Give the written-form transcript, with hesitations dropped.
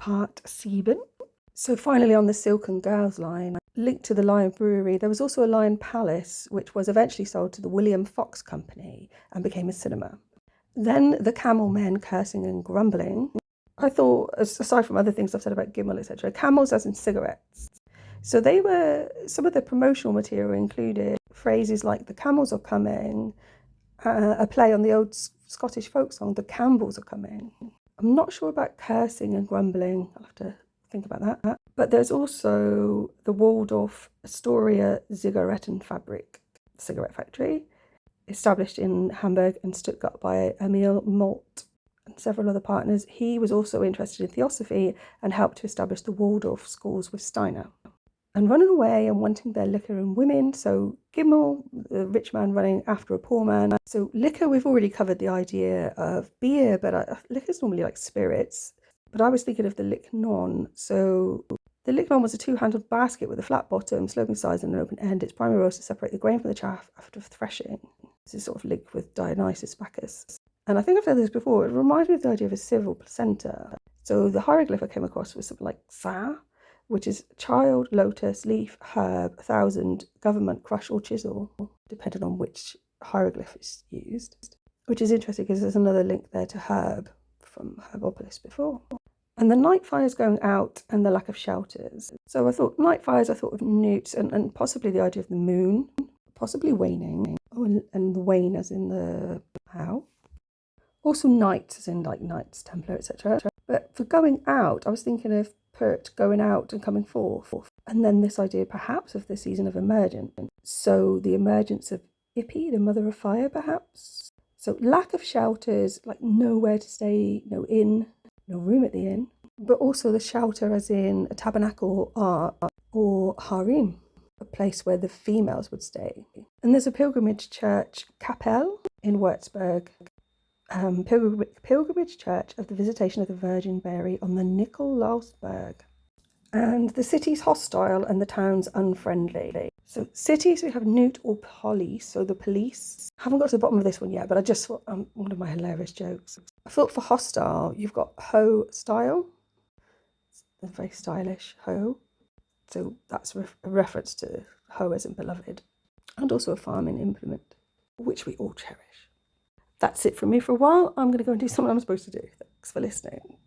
Part 7. So finally on the Silk and Girls line, linked to the Lion Brewery, there was also a Lion Palace, which was eventually sold to the William Fox Company and became a cinema. Then the camel men cursing and grumbling. I thought, aside from other things I've said about Gimel, etc., camels as in cigarettes. So they were, some of the promotional material included phrases like the camels are coming, a play on the old Scottish folk song, the Campbells are coming. I'm not sure about cursing and grumbling. I'll have to think about that. But there's also the Waldorf Astoria Zigarettenfabrik cigarette factory, established in Hamburg and Stuttgart by Emil Molt and several other partners. He was also interested in theosophy and helped to establish the Waldorf schools with Steiner. And running away and wanting their liquor and women. So Gimel, the rich man running after a poor man. So liquor, we've already covered the idea of beer, but liquor is normally like spirits. But I was thinking of the Licknon. So the Licknon was a two-handled basket with a flat bottom, sloping sides and an open end. Its primary role is to separate the grain from the chaff after threshing. This is sort of linked with Dionysus Bacchus. And I think I've said this before, it reminds me of the idea of a civil placenta. So the hieroglyph I came across was something like Sa, which is child, lotus, leaf, herb, 1,000, government, crush or chisel, depending on which hieroglyph is used. Which is interesting because there's another link there to herb from Herbopolis before. And the night fires going out and the lack of shelters. So I thought night fires, I thought of newts and possibly the idea of the moon, possibly waning. Oh, and the wane as in the how. Also nights as in like Knights Templar, etc. But for going out, I was thinking of Pert going out and coming forth. And then this idea perhaps of the season of emergence. So the emergence of Ipi, the mother of fire, perhaps. So lack of shelters, like nowhere to stay, no inn, no room at the inn. But also the shelter as in a tabernacle or harem, a place where the females would stay. And there's a pilgrimage church, Kapelle, in Würzburg. Pilgrimage Church of the Visitation of the Virgin Mary on the Nikolausberg. And the city's hostile and the town's unfriendly. So cities, we have Newt or police, so the police. I haven't got to the bottom of this one yet, but I just thought, one of my hilarious jokes. I thought for hostile, you've got ho style. It's very stylish, ho. So that's a reference to ho as in beloved. And also a farming implement, which we all cherish. That's it from me for a while. I'm going to go and do something I'm supposed to do. Thanks for listening.